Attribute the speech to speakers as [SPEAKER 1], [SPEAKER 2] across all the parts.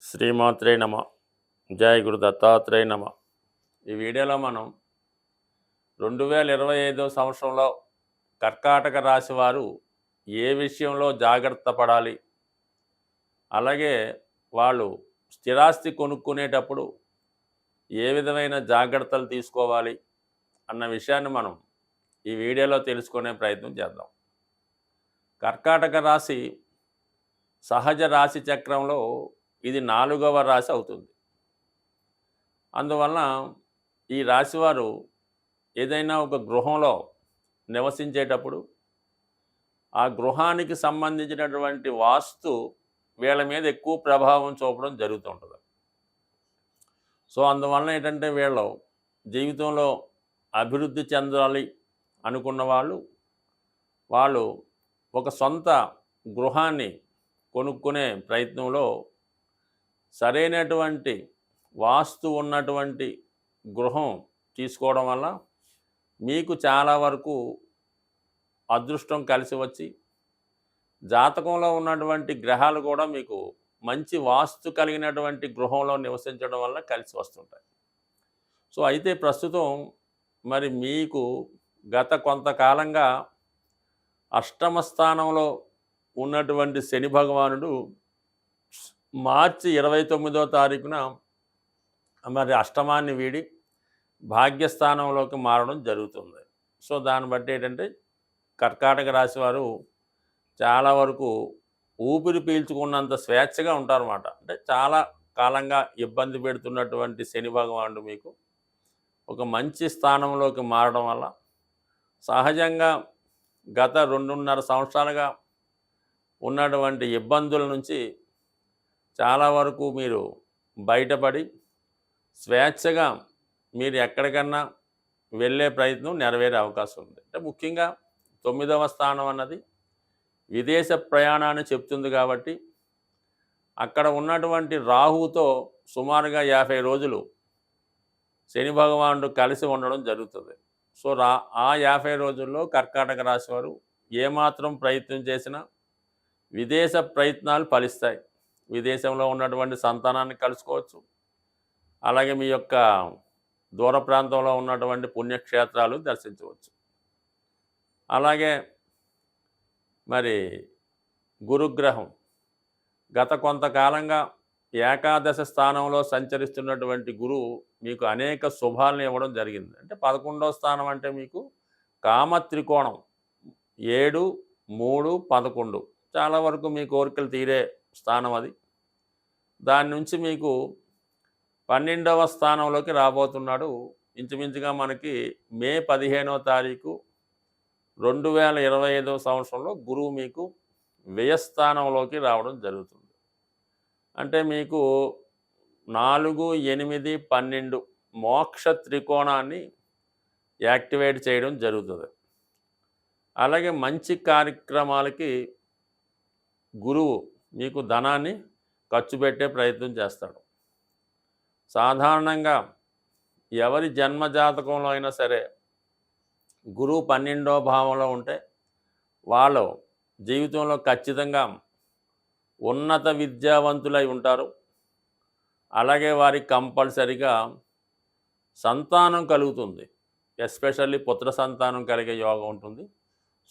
[SPEAKER 1] శ్రీమాత్రే నమ. జై గురు దత్తాత్రేయ నమ. ఈ వీడియోలో మనం 2025 సంవత్సరంలో కర్కాటక రాశి వారు ఏ విషయంలో జాగ్రత్త పడాలి, అలాగే వాళ్ళు స్థిరాస్తి కొనుక్కునేటప్పుడు ఏ విధమైన జాగ్రత్తలు తీసుకోవాలి అన్న విషయాన్ని మనం ఈ వీడియోలో తెలుసుకునే ప్రయత్నం చేద్దాం. కర్కాటక రాశి సహజ రాశి చక్రంలో ఇది 4వ రాశి అవుతుంది. అందువలన ఈ రాశివారు ఏదైనా ఒక గృహంలో నివసించేటప్పుడు ఆ గృహానికి సంబంధించినటువంటి వాస్తు వీళ్ళ మీద ఎక్కువ ప్రభావం చూపడం జరుగుతుంటుంది. సో అందువలన ఏంటంటే వీళ్ళు జీవితంలో అభివృద్ధి చెందాలి అనుకున్న వాళ్ళు ఒక సొంత గృహాన్ని కొనుక్కునే ప్రయత్నంలో సరైనటువంటి వాస్తు ఉన్నటువంటి గృహం తీసుకోవడం వల్ల మీకు చాలా వరకు అదృష్టం కలిసి వచ్చి జాతకంలో ఉన్నటువంటి గ్రహాలు కూడా మీకు మంచి వాస్తు కలిగినటువంటి గృహంలో నివసించడం వల్ల కలిసి వస్తుంటాయి. సో అయితే ప్రస్తుతం మరి మీకు గత కొంతకాలంగా అష్టమ స్థానంలో ఉన్నటువంటి శని భగవానుడు మార్చి 29వ తారీఖున మరి అష్టమాన్ని వీడి భాగ్యస్థానంలోకి మారడం జరుగుతుంది. సో దాన్ని బట్టి ఏంటంటే కర్కాటక రాశి వారు చాలా వరకు ఊపిరి పీల్చుకున్నంత స్వేచ్ఛగా ఉంటారన్నమాట. అంటే చాలా కాలంగా ఇబ్బంది పెడుతున్నటువంటి శని భగవానుడు మీకు ఒక మంచి స్థానంలోకి మారడం వల్ల సహజంగా గత 2.5 సంవత్సరాలుగా ఉన్నటువంటి ఇబ్బందుల నుంచి చాలా వరకు మీరు బయటపడి స్వేచ్ఛగా మీరు ఎక్కడికన్నా వెళ్ళే ప్రయత్నం నెరవేరే అవకాశం ఉంది. అంటే ముఖ్యంగా 9వ స్థానం అన్నది విదేశ ప్రయాణాన్ని చెప్తుంది కాబట్టి అక్కడ ఉన్నటువంటి రాహుతో సుమారుగా 50 రోజులు శని భగవానుడు కలిసి ఉండడం జరుగుతుంది. సో ఆ 50 రోజుల్లో కర్కాటక రాశి వారు ఏమాత్రం ప్రయత్నం చేసినా విదేశ ప్రయత్నాలు ఫలిస్తాయి. విదేశంలో ఉన్నటువంటి సంతానాన్ని కలుసుకోవచ్చు, అలాగే మీ యొక్క దూర ప్రాంతంలో ఉన్నటువంటి పుణ్యక్షేత్రాలు దర్శించవచ్చు. అలాగే మరి గురుగ్రహం గత కొంతకాలంగా ఏకాదశ స్థానంలో సంచరిస్తున్నటువంటి గురువు మీకు అనేక శుభాలను ఇవ్వడం జరిగింది. అంటే 11వ స్థానం అంటే మీకు కామత్రికోణం 7, 3, 11 చాలా వరకు మీ కోరికలు తీరే స్థానం అది. దాని నుంచి మీకు 12వ స్థానంలోకి రాబోతున్నాడు. ఇంచుమించుగా మనకి మే 15వ తారీఖు 2025 సంవత్సరంలో గురువు మీకు వ్యయస్థానంలోకి రావడం జరుగుతుంది. అంటే మీకు 4, 8, 12 మోక్ష త్రికోణాన్ని యాక్టివేట్ చేయడం జరుగుతుంది. అలాగే మంచి కార్యక్రమాలకి గురువు మీకు ధనాన్ని ఖర్చు పెట్టే ప్రయత్నం చేస్తాడు. సాధారణంగా ఎవరి జన్మజాతకంలో అయినా సరే గురువు 12వ భావంలో ఉంటే వాళ్ళు జీవితంలో ఖచ్చితంగా ఉన్నత విద్యావంతులై ఉంటారు. అలాగే వారికి కంపల్సరిగా సంతానం కలుగుతుంది. ఎస్పెషల్లీ పుత్ర సంతానం కలిగే యోగం ఉంటుంది.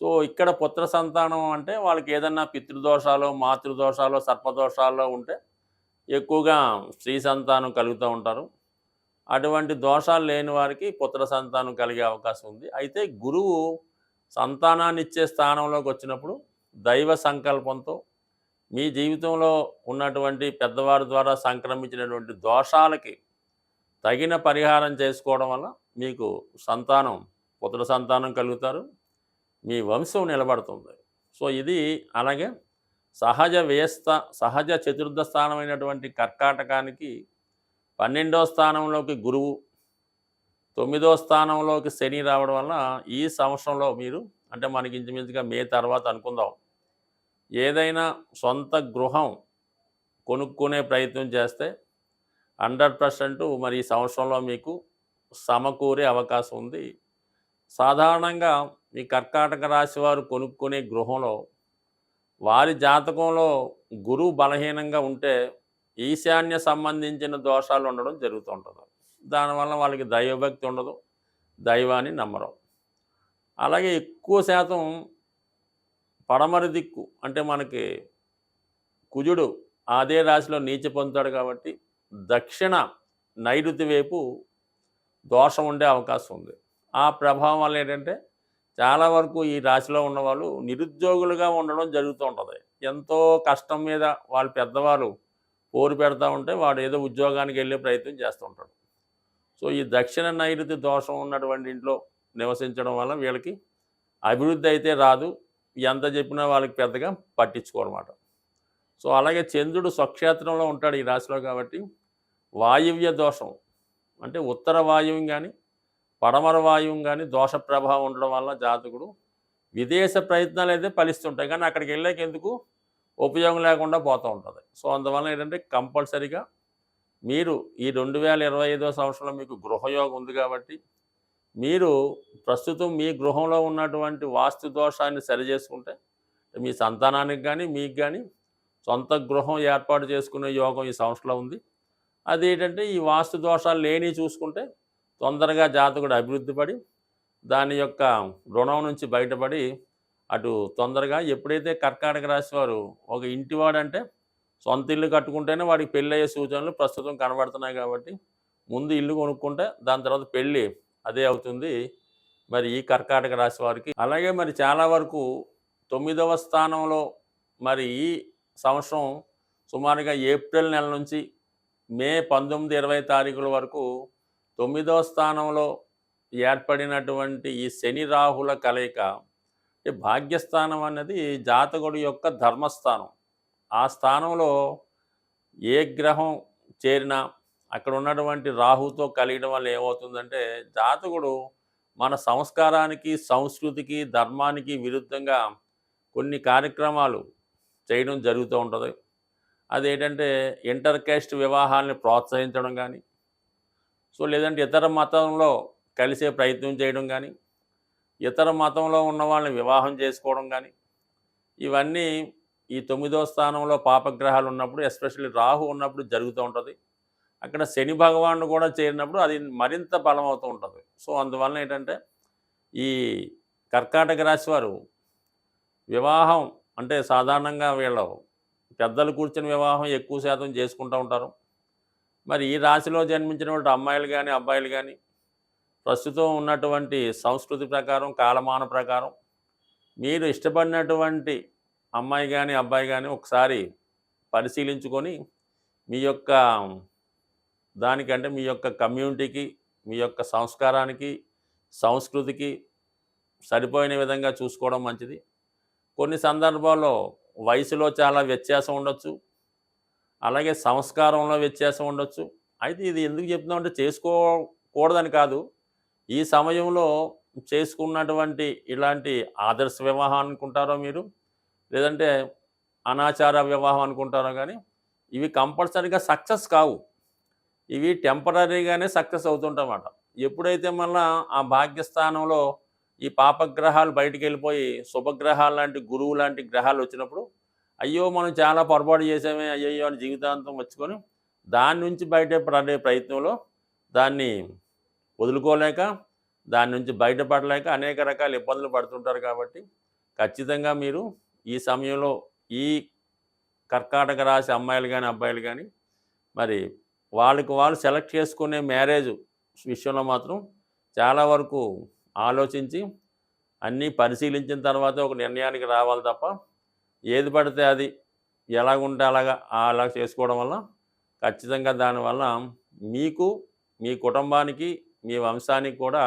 [SPEAKER 1] సో ఇక్కడ పుత్ర సంతానం అంటే వాళ్ళకి ఏదన్నా పితృదోషాలు, మాతృదోషాలు, సర్పదోషాల్లో ఉంటే ఎక్కువగా స్త్రీ సంతానం కలుగుతూ ఉంటారు. అటువంటి దోషాలు లేని వారికి పుత్ర సంతానం కలిగే అవకాశం ఉంది. అయితే గురువు సంతానాన్ని ఇచ్చే స్థానంలోకి వచ్చినప్పుడు దైవ సంకల్పంతో మీ జీవితంలో ఉన్నటువంటి పెద్దవారి ద్వారా సంక్రమించినటువంటి దోషాలకి తగిన పరిహారం చేసుకోవడం వల్ల మీకు సంతానం, పుత్ర సంతానం కలుగుతారు, మీ వంశం నిలబడుతుంది. సో ఇది అలాగే సహజ చతుర్థ స్థానమైనటువంటి కర్కాటకానికి 12వ స్థానంలోకి గురువు, 9వ స్థానంలోకి శని రావడం వల్ల ఈ సంవత్సరంలో మీరు అంటే మనకి ఇంచుమించుగా మే తర్వాత అనుకుందాం ఏదైనా సొంత గృహం కొనుక్కునే ప్రయత్నం చేస్తే 100% మరి ఈ సంవత్సరంలో మీకు సమకూరే అవకాశం ఉంది. సాధారణంగా ఈ కర్కాటక రాశి వారు కొనుక్కునే గృహంలో వారి జాతకంలో గురువు బలహీనంగా ఉంటే ఈశాన్య సంబంధించిన దోషాలు ఉండడం జరుగుతుంటుంది. దానివల్ల వాళ్ళకి దైవభక్తి ఉండదు, దైవాన్ని నమ్మరు. అలాగే ఎక్కువ శాతం పడమర దిక్కు అంటే మనకి కుజుడు అదే రాశిలో నీచ పొందుతాడు కాబట్టి దక్షిణ నైరుతి వైపు దోషం ఉండే అవకాశం ఉంది. ఆ ప్రభావం వల్ల ఏంటంటే చాలా వరకు ఈ రాశిలో ఉన్నవాళ్ళు నిరుద్యోగులుగా ఉండడం జరుగుతూ ఉంటుంది. ఎంతో కష్టం మీద వాళ్ళ పెద్దవాళ్ళు పోరు పెడతా ఉంటే వాడు ఏదో ఉద్యోగానికి వెళ్ళే ప్రయత్నం చేస్తూ ఉంటాడు. సో ఈ దక్షిణ నైరుతి దోషం ఉన్నటువంటి ఇంట్లో నివసించడం వల్ల వీళ్ళకి అభివృద్ధి అయితే రాదు, ఎంత చెప్పినా వాళ్ళకి పెద్దగా పట్టించుకోరన్నమాట. సో అలాగే చంద్రుడు స్వక్షేత్రంలో ఉంటాడు ఈ రాశిలో కాబట్టి వాయువ్య దోషం అంటే ఉత్తర వాయువు కానీ పడమర వాయువు కానీ దోష ప్రభావం ఉండడం వల్ల జాతకుడు విదేశ ప్రయత్నాలు అయితే ఫలిస్తుంటాయి, కానీ అక్కడికి వెళ్ళాక ఎందుకు ఉపయోగం లేకుండా పోతూ ఉంటుంది. సో అందువల్ల ఏంటంటే కంపల్సరీగా మీరు ఈ 2025వ సంవత్సరంలో మీకు గృహయోగం ఉంది కాబట్టి మీరు ప్రస్తుతం మీ గృహంలో ఉన్నటువంటి వాస్తు దోషాన్ని సరిచేసుకుంటే మీ సంతానానికి కానీ మీకు కానీ సొంత గృహం ఏర్పాటు చేసుకునే యోగం ఈ సంవత్సరంలో ఉంది. అదేంటంటే ఈ వాస్తు దోషాలు లేని చూసుకుంటే తొందరగా జాతకుడు అభివృద్ధి పడి దాని యొక్క రుణం నుంచి బయటపడి అటు తొందరగా ఎప్పుడైతే కర్కాటక రాశి వారు ఒక ఇంటివాడంటే సొంత ఇల్లు కట్టుకుంటేనే వాడికి పెళ్ళి అయ్యే సూచనలు ప్రస్తుతం కనబడుతున్నాయి కాబట్టి ముందు ఇల్లు కొనుక్కుంటే దాని తర్వాత పెళ్ళి అదే అవుతుంది మరి ఈ కర్కాటక రాశి వారికి. అలాగే మరి చాలా వరకు 9వ స్థానంలో మరి ఈ సంవత్సరం సుమారుగా ఏప్రిల్ నెల నుంచి మే 19, 20 తారీఖుల వరకు 9వ స్థానంలో ఏర్పడినటువంటి ఈ శని రాహుల కలయిక భాగ్యస్థానం అన్నది జాతకుడి యొక్క ధర్మస్థానం. ఆ స్థానంలో ఏ గ్రహం చేరినా అక్కడ ఉన్నటువంటి రాహుతో కలియడం వల్ల ఏమవుతుందంటే జాతకుడు మన సంస్కారానికి సంస్కృతికి ధర్మానికి విరుద్ధంగా కొన్ని కార్యక్రమాలు చేయడం జరుగుతూ ఉంటుంది. అదేంటంటే ఇంటర్ కాస్ట్ వివాహాలని ప్రోత్సహించడం కానీ, సో లేదంటే ఇతర మతంలో కలిసే ప్రయత్నం చేయడం కానీ, ఇతర మతంలో ఉన్న వాళ్ళని వివాహం చేసుకోవడం కానీ, ఇవన్నీ ఈ 9వ స్థానంలో పాపగ్రహాలు ఉన్నప్పుడు ఎస్పెషల్లీ రాహు ఉన్నప్పుడు జరుగుతూ ఉంటుంది. అక్కడ శని భగవానుడు కూడా చేరినప్పుడు అది మరింత బలమవుతూ ఉంటుంది. సో అందువలన ఏంటంటే ఈ కర్కాటక రాశి వారు వివాహం అంటే సాధారణంగా వీళ్ళు పెద్దలు కూర్చొని వివాహం ఎక్కువ శాతం చేసుకుంటూ ఉంటారు. మరి ఈ రాశిలో జన్మించినటువంటి అమ్మాయిలు కానీ అబ్బాయిలు కానీ ప్రస్తుతం ఉన్నటువంటి సంస్కృతి ప్రకారం కాలమాన ప్రకారం మీరు ఇష్టపడినటువంటి అమ్మాయి కానీ అబ్బాయి కానీ ఒకసారి పరిశీలించుకొని మీ యొక్క దానికంటే మీ యొక్క కమ్యూనిటీకి మీ యొక్క సంస్కారానికి సంస్కృతికి సరిపోయిన విధంగా చూసుకోవడం మంచిది. కొన్ని సందర్భాల్లో వయసులో చాలా వ్యత్యాసం ఉండొచ్చు, అలాగే సంస్కారంలో వ్యత్యాసం ఉండొచ్చు. అయితే ఇది ఎందుకు చెప్తున్నామంటే చేసుకోకూడదని కాదు, ఈ సమయంలో చేసుకున్నటువంటి ఇలాంటి ఆదర్శ వివాహం అనుకుంటారో మీరు, లేదంటే అనాచార వివాహం అనుకుంటారో కానీ ఇవి కంపల్సరీగా సక్సెస్ కావు. ఇవి టెంపరీగానే సక్సెస్ అవుతుంటామాట. ఎప్పుడైతే మళ్ళా ఆ భాగ్యస్థానంలో ఈ పాపగ్రహాలు బయటికి వెళ్ళిపోయి శుభగ్రహాలు లాంటి గురువు లాంటి గ్రహాలు వచ్చినప్పుడు అయ్యో మనం చాలా పొరపాటు చేసామే అయ్యయ్యో అని జీవితాంతం వచ్చుకొని దాని నుంచి బయటపడే ప్రయత్నంలో దాన్ని వదులుకోలేక దాని నుంచి బయటపడలేక అనేక రకాల ఇబ్బందులు పడుతుంటారు. కాబట్టి ఖచ్చితంగా మీరు ఈ సమయంలో ఈ కర్కాటక రాశి అమ్మాయిలు కానీ అబ్బాయిలు కానీ మరి వాళ్ళకి వాళ్ళు సెలెక్ట్ చేసుకునే మ్యారేజ్ విషయంలో మాత్రం చాలా వరకు ఆలోచించి అన్నీ పరిశీలించిన తర్వాత ఒక నిర్ణయానికి రావాలి తప్ప ఏది పడితే అది ఎలాగుంటే అలా చేసుకోవడం వల్ల ఖచ్చితంగా దానివల్ల మీకు మీ కుటుంబానికి మీ వంశానికి కూడా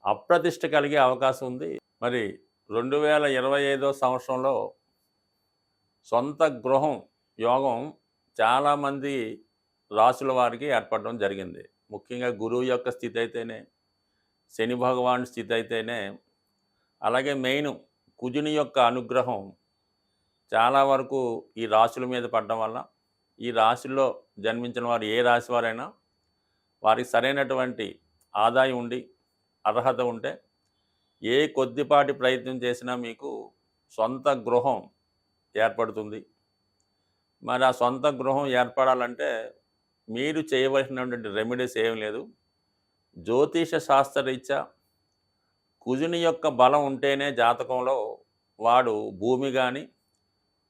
[SPEAKER 1] అప్రతిష్ట కలిగే అవకాశం ఉంది. మరి 2025వ సంవత్సరంలో సొంత గృహం యోగం చాలామంది రాసుల వారికి ఏర్పడడం జరిగింది. ముఖ్యంగా గురువు యొక్క స్థితి అయితేనే, శని భగవాన్ స్థితి అయితేనే, అలాగే మెయిన్ కుజుని యొక్క అనుగ్రహం చాలా వరకు ఈ రాశుల మీద పడడం వల్ల ఈ రాశుల్లో జన్మించిన వారు ఏ రాశి వారైనా వారికి సరైనటువంటి ఆదాయం ఉండి అర్హత ఉంటే ఏ కొద్దిపాటి ప్రయత్నం చేసినా మీకు సొంత గృహం ఏర్పడుతుంది. మరి ఆ సొంత గృహం ఏర్పడాలంటే మీరు చేయవలసినటువంటి రెమెడీస్ ఏం లేదు. జ్యోతిష శాస్త్రరీత్యా కుజుని యొక్క బలం ఉంటేనే జాతకంలో వాడు భూమి గాని,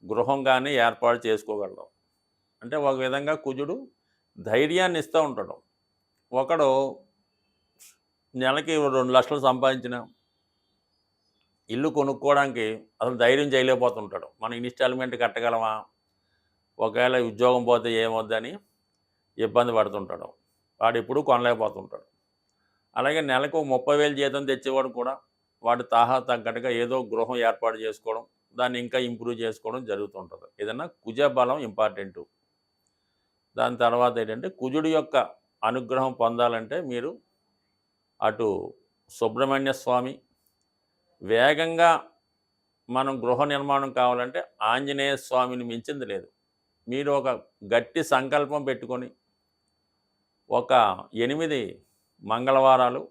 [SPEAKER 1] గృహం గాని ఏర్పాటు చేసుకోగలడు. అంటే ఒక విధంగా కుజుడు ధైర్యాన్ని ఇస్తూ ఉంటాడు. ఒకడు నెలకి 2,00,000 సంపాదించిన ఇల్లు కొనుక్కోవడానికి అసలు ధైర్యం చేయలేకపోతుంటాడు. మనం ఇన్‌స్టాల్‌మెంట్ కట్టగలమా? ఒకవేళ ఉద్యోగం పోతే ఏమవుద్దని ఇబ్బంది పడుతుంటాడు. వాడెప్పుడూ కొనలేకపోతుంటాడు. అలాగే నెలకు 30,000 జీతం తెచ్చేవాడు కూడా వాడి తాహా తగ్గట్టుగా ఏదో గృహం ఏర్పాటు చేసుకోవడం, దాన్ని ఇంకా ఇంప్రూవ్ చేసుకోవడం జరుగుతుంటుంది. ఏదన్నా కుజ బలం ఇంపార్టెంటు. దాని తర్వాత ఏంటంటే కుజుడి యొక్క అనుగ్రహం పొందాలంటే మీరు అటు సుబ్రహ్మణ్య స్వామి, వేగంగా మనం గృహ నిర్మాణం కావాలంటే ఆంజనేయ స్వామిని మించింది లేదు. మీరు ఒక గట్టి సంకల్పం పెట్టుకొని ఒక 8 మంగళవారాలు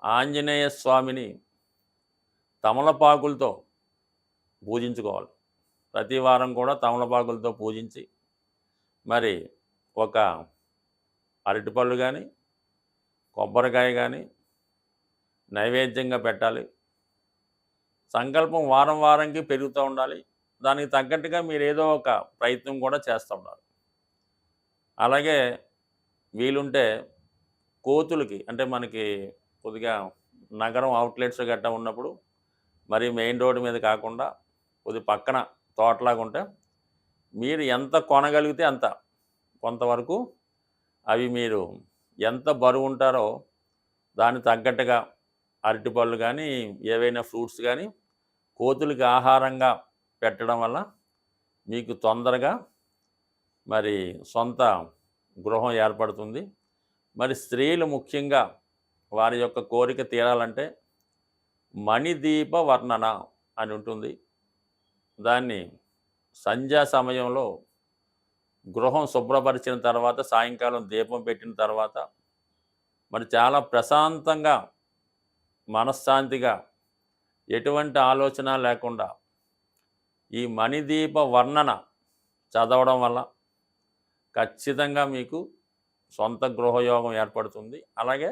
[SPEAKER 1] ఆంజనేయ స్వామిని తమలపాకులతో పూజించుకోవాలి. ప్రతి వారం కూడా తమలపాకులతో పూజించి మరి ఒక అరటిపళ్ళు కానీ, కొబ్బరికాయ కానీ నైవేద్యంగా పెట్టాలి. సంకల్పం వారం వారంకి పెరుగుతూ ఉండాలి. దానికి తగ్గట్టుగా మీరు ఏదో ఒక ప్రయత్నం కూడా చేస్తూ ఉండాలి. అలాగే వీలుంటే కోతులకి అంటే మనకి కొద్దిగా నగరం అవుట్లెట్స్ గట్టా ఉన్నప్పుడు మరి మెయిన్ రోడ్డు మీద కాకుండా కొద్ది పక్కన తోటలాగా ఉంటే మీరు ఎంత కొనగలిగితే అంత కొంతవరకు అవి మీరు ఎంత బరువు ఉంటారో దానికి తగ్గట్టుగా అరటిపళ్ళు కానీ ఏవైనా ఫ్రూట్స్ కానీ కోతులకి ఆహారంగా పెట్టడం వల్ల మీకు తొందరగా మరి సొంత గృహం ఏర్పడుతుంది. మరి స్త్రీలు ముఖ్యంగా వారి యొక్క కోరిక తీరాలంటే మణిదీప వర్ణన అని ఉంటుంది. దాన్ని సంధ్యా సమయంలో గృహం శుభ్రపరిచిన తర్వాత సాయంకాలం దీపం పెట్టిన తర్వాత మరి చాలా ప్రశాంతంగా మనశ్శాంతిగా ఎటువంటి ఆలోచన లేకుండా ఈ మణిదీప వర్ణన చదవడం వల్ల ఖచ్చితంగా మీకు సొంత గృహయోగం ఏర్పడుతుంది. అలాగే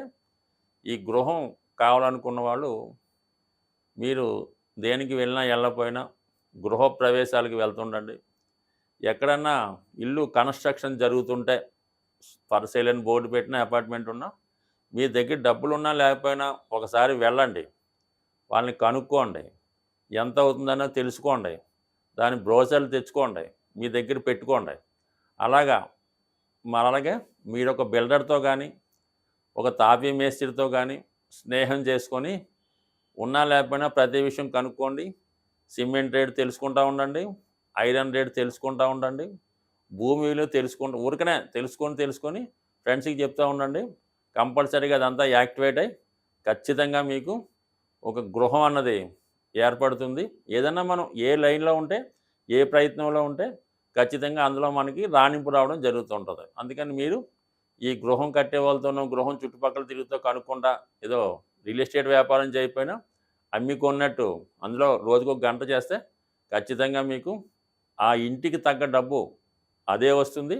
[SPEAKER 1] ఈ గృహం కావాలనుకున్న వాళ్ళు మీరు దేనికి వెళ్ళినా వెళ్ళకపోయినా గృహప్రవేశాలకు వెళ్తుండండి. ఎక్కడన్నా ఇల్లు కన్స్ట్రక్షన్ జరుగుతుంటే ఫర్ సేల్ అని బోర్డు పెట్టిన అపార్ట్మెంట్ ఉన్నా మీ దగ్గర డబ్బులున్నా లేకపోయినా ఒకసారి వెళ్ళండి. వాళ్ళని కనుక్కోండి. ఎంత అవుతుందనో తెలుసుకోండి. దాని బ్రోచర్లు తెచ్చుకోండి. మీ దగ్గర పెట్టుకోండి. అలాగే మీరు ఒక బిల్డర్తో కానీ ఒక తాపీ మేస్త్రితో కానీ స్నేహం చేసుకొని ఉన్నా లేకపోయినా ప్రతి విషయం కనుక్కోండి. సిమెంట్ రేటు తెలుసుకుంటూ ఉండండి. ఐరన్ రేటు తెలుసుకుంటూ ఉండండి. భూమి విలువ ఊరికనే తెలుసుకొని ఫ్రెండ్స్కి చెప్తూ ఉండండి. కంపల్సరీగా అదంతా యాక్టివేట్ అయ్యి ఖచ్చితంగా మీకు ఒక గృహం అన్నది ఏర్పడుతుంది. ఏదన్నా మనం ఏ లైన్లో ఉంటే ఏ ప్రయత్నంలో ఉంటే ఖచ్చితంగా అందులో మనకి రాణింపు రావడం జరుగుతుంటుంది. అందుకని మీరు ఈ గృహం కట్టే వాళ్ళతోనూ గృహం చుట్టుపక్కల తిరుగుతూ కనుక్కుండా ఏదో రియల్ ఎస్టేట్ వ్యాపారం చేయకపోయినా అమ్మికొన్నట్టు అందులో రోజుకొక గంట చేస్తే ఖచ్చితంగా మీకు ఆ ఇంటికి తగ్గ డబ్బు అదే వస్తుంది.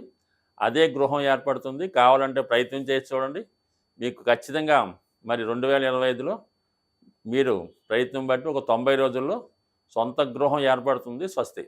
[SPEAKER 1] అదే గృహం ఏర్పడుతుంది. కావాలంటే ప్రయత్నం చేసి చూడండి. మీకు ఖచ్చితంగా మరి 2025లో మీరు ప్రయత్నం బట్టి ఒక 90 రోజుల్లో సొంత గృహం ఏర్పడుతుంది. స్వస్తి.